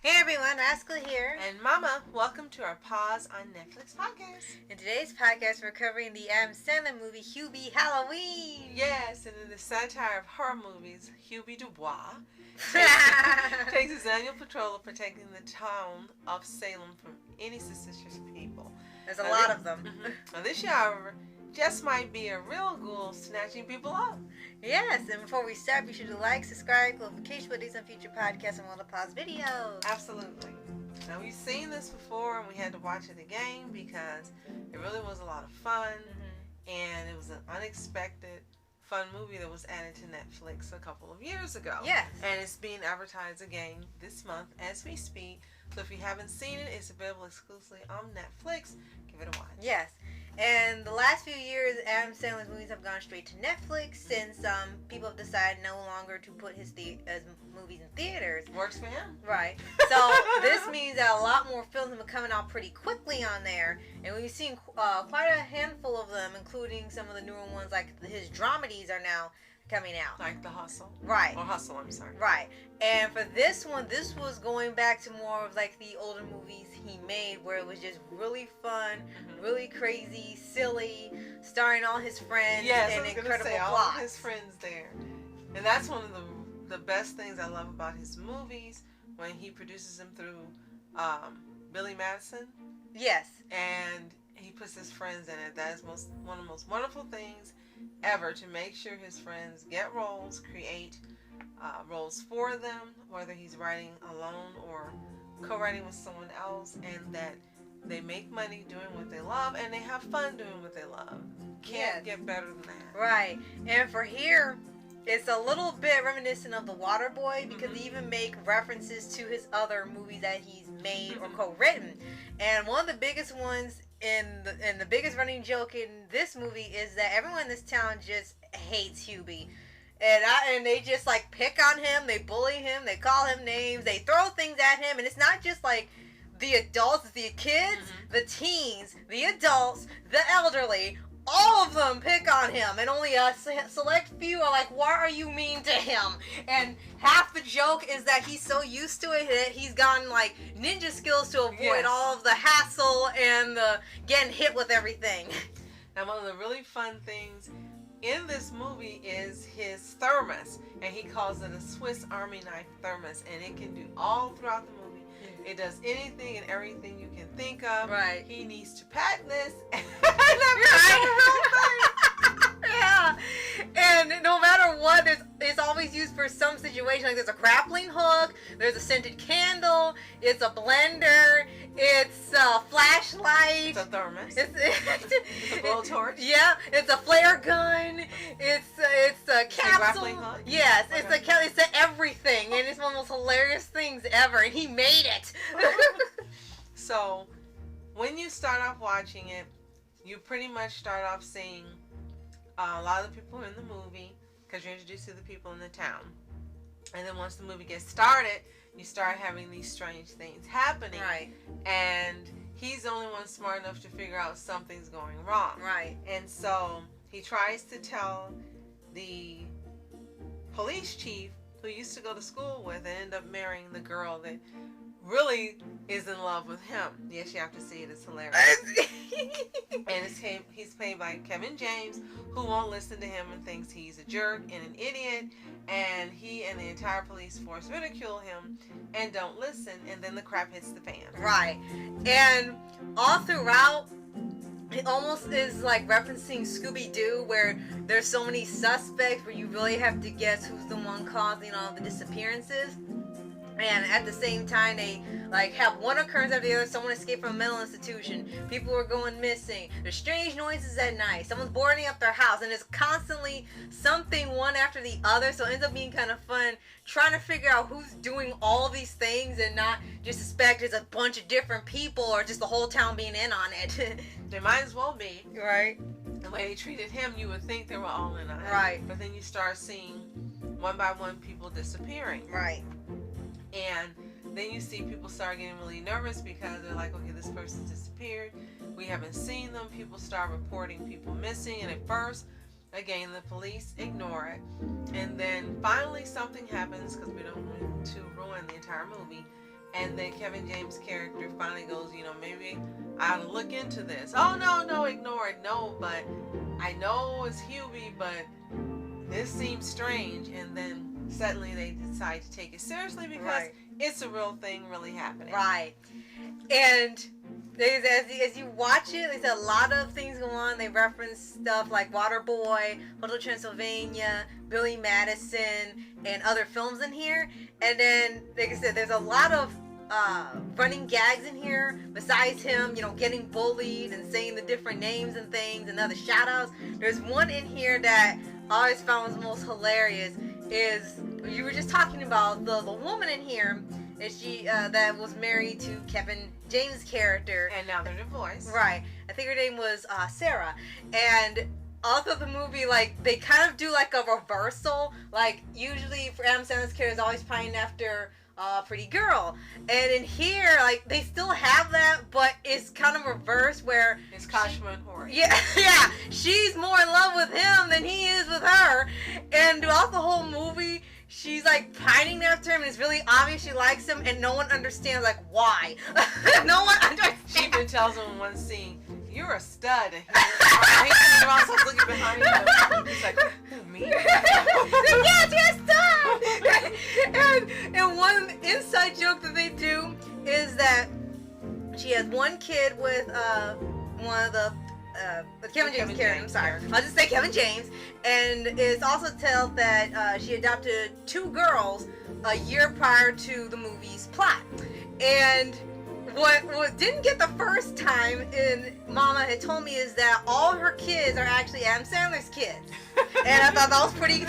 Hey everyone, Rascal here. And Mama, welcome to our Paws on Netflix podcast. In today's podcast, we're covering the Sandler movie Hubie Halloween. Yes, and in the satire of horror movies, Hubie Dubois takes his annual patrol of protecting the town of Salem from any suspicious people. There's a lot of them. Now this year, however, just might be a real ghoul snatching people up. Yes, and before we start, be sure to like, subscribe, notification buttons on future podcasts and all the pause videos. Absolutely. Now we've seen this before and we had to watch it again because it really was a lot of fun and it was an unexpected fun movie that was added to Netflix a couple of years ago. Yes. And it's being advertised again this month as we speak. So if you haven't seen it, it's available exclusively on Netflix. Give it a watch. Yes. And the last few years, Adam Sandler's movies have gone straight to Netflix since people have decided no longer to put his movies in theaters. Works for him. Right. So this means that a lot more films are coming out pretty quickly on there. And we've seen quite a handful of them, including some of the newer ones, like his dramedies are now coming out. Like The Hustle. Right. Or Hustle, I'm sorry. Right. And for this one, this was going back to more of like the older movies he made where it was just really fun, really crazy, silly, starring all his friends and incredible all plots. his friends there. And that's one of the best things I love about his movies when he produces them through Billy Madison. Yes. And he puts his friends in it. That is one of the most wonderful things ever, to make sure his friends get roles, create roles for them, whether he's writing alone or co-writing with someone else, and that they make money doing what they love and they have fun doing what they love. Can't get better than that. Right. And for here, it's a little bit reminiscent of The Waterboy because they even make references to his other movies that he's made or co-written. And one of the biggest ones and the biggest running joke in this movie is that everyone in this town just hates Hubie. And they just like pick on him, they bully him, they call him names, they throw things at him, and it's not just like the adults, it's the kids, the teens, the adults, the elderly, all of them pick on him, and only a select few are like, why are you mean to him? And half the joke is that he's so used to it that he's gotten like ninja skills to avoid all of the hassle and the getting hit with everything. Now one of the really fun things in this movie is his thermos, and he calls it a Swiss Army knife thermos, and it can do all throughout the movie. It does anything and everything you can think of. Right. He needs to patent this. Yeah. And no matter what, it's always used for some situation. Like there's a grappling hook, there's a scented candle, it's a blender, it's a flashlight. It's a thermos. It's a blowtorch. Yeah, it's a flare gun. It's a capsule. A grappling hook. Yes, it's a everything, and it's one of the most hilarious things ever. And he made it. So, when you start off watching it, you pretty much start off seeing a lot of the people in the movie because you're introduced to the people in the town. And then once the movie gets started, you start having these strange things happening. Right. And he's the only one smart enough to figure out something's going wrong. Right. And so he tries to tell the police chief who used to go to school with and end up marrying the girl that really is in love with him. Yes, you have to see it. It's hilarious. And he's played by Kevin James, who won't listen to him and thinks he's a jerk and an idiot. And he and the entire police force ridicule him and don't listen. And then the crap hits the fan. Right. And all throughout, it almost is like referencing Scooby-Doo, where there's so many suspects where you really have to guess who's the one causing all the disappearances. And at the same time, they like have one occurrence after the other. Someone escaped from a mental institution. People are going missing. There's strange noises at night. Someone's boarding up their house. And it's constantly something one after the other. So it ends up being kind of fun trying to figure out who's doing all these things and not just suspect it's a bunch of different people or just the whole town being in on it. They might as well be. Right. The way they treated him, you would think they were all in on it. Right. But then you start seeing one by one people disappearing. Right. And then you see people start getting really nervous because they're like, okay, this person's disappeared. We haven't seen them. People start reporting people missing. And at first, again, the police ignore it. And then finally something happens, because we don't want to ruin the entire movie. And then Kevin James' character finally goes, maybe I ought to look into this. Oh, no, ignore it. No, but I know it's Hubie, but this seems strange. And then suddenly they decide to take it seriously because it's a real thing really happening. Right. And as you watch it, there's a lot of things go on. They reference stuff like Waterboy, Hotel Transylvania, Billy Madison, and other films in here. And then, like I said, there's a lot of running gags in here. Besides him, getting bullied and saying the different names and things and other shout-outs. There's one in here that I always found was most hilarious. Is you were just talking about the woman in here. Is she that was married to Kevin James' character, and now they're divorced. Right. I think her name was Sarah. And also the movie, like, they kind of do like a reversal. Like, usually for Adam Sandler's character is always pining after pretty girl, and in here, like, they still have that, but it's kind of reversed where it's Kashma and Hori. Yeah, she's more in love with him than he is with her, and throughout the whole movie, she's like pining after him, and it's really obvious she likes him, and no one understands like why. No one understands. She even tells him in one scene, "You're a stud." And he's also looking behind him. He's like, "Who, me?" Yes, you're a stud. And one inside joke that they do is that she has one kid with one of the Kevin James character. I'm sorry, I'll just say Kevin James. And it's also told that she adopted 2 girls a year prior to the movie's plot. And what didn't get the first time, and Mama had told me, is that all her kids are actually Adam Sandler's kids. And I thought that was pretty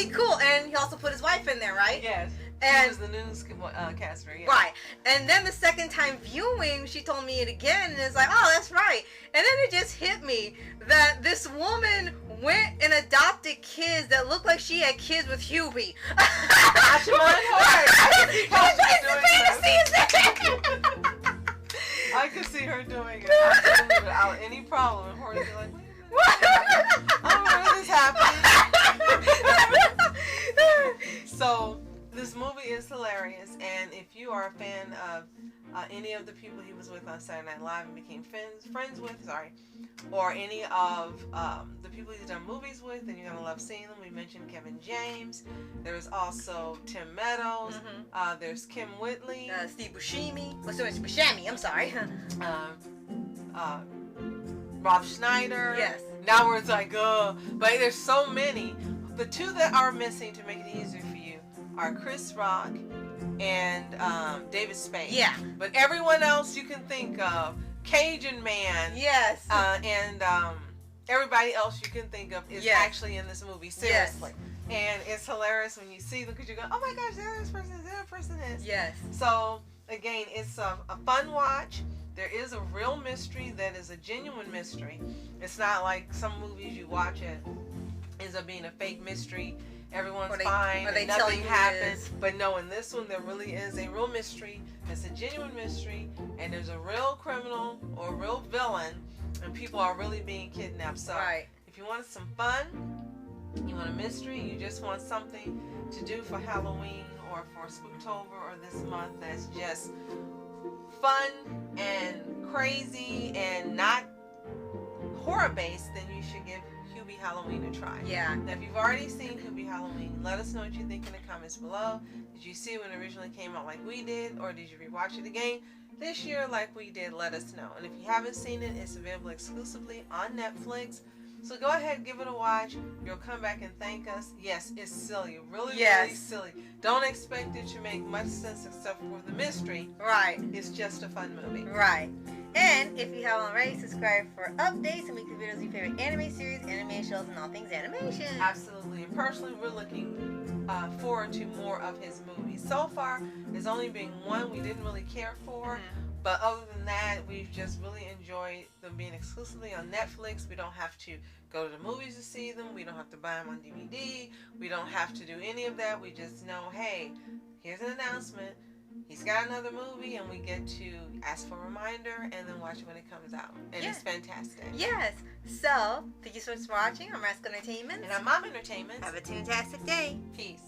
cool. And he also put his wife in there, right? Yes. And she was the newscaster. Yeah. Right. And then the second time viewing, she told me it again, and it's like, oh, that's right. And then it just hit me that this woman went and adopted kids that looked like she had kids with Hubie. I could see her doing it absolutely without any problem. And Hori would be like, wait a minute. I don't know when this happened. So, this movie is hilarious, and if you are a fan of any of the people he was with on Saturday Night Live and became friends with, or any of the people he's done movies with, then you're going to love seeing them. We mentioned Kevin James. There's also Tim Meadows. There's Kim Whitley. Steve Buscemi. Buscemi, I'm sorry. Rob Schneider. Yes. Now we're like, but there's so many. The 2 that are missing, to make it easier for you, are Chris Rock and David Spade. Yeah. But everyone else you can think of, Cajun Man. Yes. And everybody else you can think of is actually in this movie. Seriously. Yes. And it's hilarious when you see them because you go, oh my gosh, there this person is. Yes. So, again, it's a fun watch. There is a real mystery that is a genuine mystery. It's not like some movies you watch it ends up being a fake mystery. Everyone's fine and nothing happens. But no, in this one there really is a real mystery. It's a genuine mystery, and there's a real criminal or a real villain, and people are really being kidnapped. So if you want some fun, you want a mystery, you just want something to do for Halloween or for Spooktober or this month that's just fun and crazy and not horror based, then you should give Hubie Halloween a try. Yeah. Now, if you've already seen Hubie Halloween, let us know what you think in the comments below. Did you see it when it originally came out like we did, or did you rewatch it again this year like we did? Let us know. And if you haven't seen it, it's available exclusively on Netflix. So go ahead, give it a watch. You'll come back and thank us. Yes, it's silly. Really silly. Don't expect it to make much sense except for the mystery. Right. It's just a fun movie. Right. And if you haven't already, subscribe for updates and weekly videos of your favorite anime series, anime shows, and all things animation. Absolutely. And personally, we're looking forward to more of his movies. So far, there's only been one we didn't really care for. But other than that, we've just really enjoyed them being exclusively on Netflix. We don't have to go to the movies to see them. We don't have to buy them on DVD. We don't have to do any of that. We just know, hey, here's an announcement. He's got another movie, and we get to ask for a reminder and then watch it when it comes out. And it's fantastic. Yes. So, thank you so much for watching. I'm Rascal Entertainment. And I'm Mom Entertainment. Have a fantastic day. Peace.